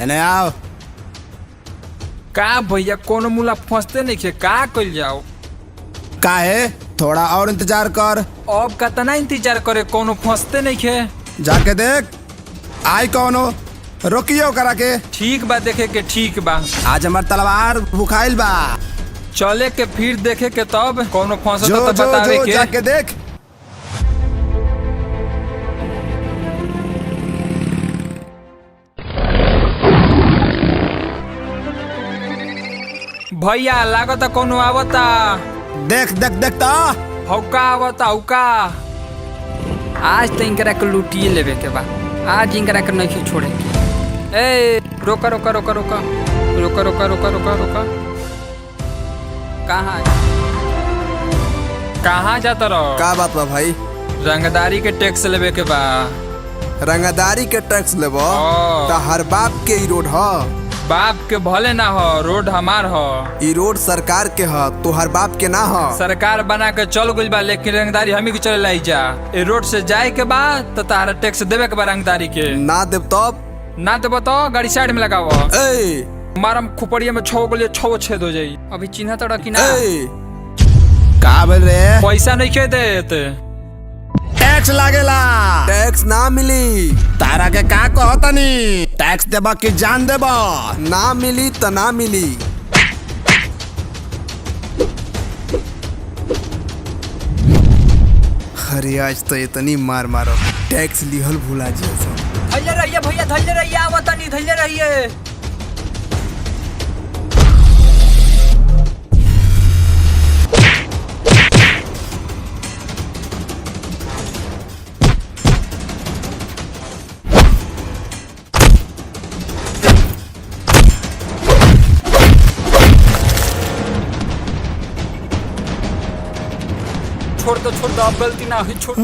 एने आओ। का भैया कोनो मुला फंसते नहीं खे, का कइल जाओ? काहे? थोड़ा और इंतजार कर। अब कतना इंतजार करे, कोनो फंसते नहीं खे। जाके देख आई कौनो, रोकियो करा के। ठीक बा, देखे के ठीक बा। आज हमार तलवार भुखाइल बा। चले के फिर देखे के, तब कोनो फंसता जो तो जो बतावे जो के। जाके देख। भैया लागत कोनो आवता। देख देख देखता। हौका आवता हौका। आज तो इनकरा के लूटिए लेवे के बा, आज इनकरा के नहीं छोड़े के। ए रोका रोका रोका रोका रोका रोका रोका रोका रोका। कहाँ कहाँ जाता रहो? का बात बा भाई? रंगदारी के टैक्स लेवे के बा। रंगदारी के टैक्स लेबो हाँ। त हर बाप के ई रोड ह। बाप के भले ना हो, रोड हमार हो। ई रोड सरकार के ह, तो हर बाप के ना ह। सरकार बना के चल गइल बा, लेकिन रंगदारी हमी के चले लाई जा। ए रोड से जाए के बाद तो तारा टैक्स देवे के बा रंगदारी के। ना देब तब? ना देबो तो गाड़ी साइड में लगाओ। ए मारम खोपड़िया में 6 गोली 6 छेद हो जाई। अभी चिन्ह तोड़ा कि ना? ए का बोल रे? पैसा नहीं खे देत। टैक्स लागेला। टैक्स ना मिली। तारा के का कहतनी? टैक्स देबा कि जान देबा? ना मिली त ना मिली। अरे आज तो इतनी मार मारो, टैक्स लिहल भूला जी। धैर्य रहिए भैया, धैर्य रहिए, आवत नहीं, धैर्य रहिए। छोड़ दो, अब गलती ना हुई, छोड़।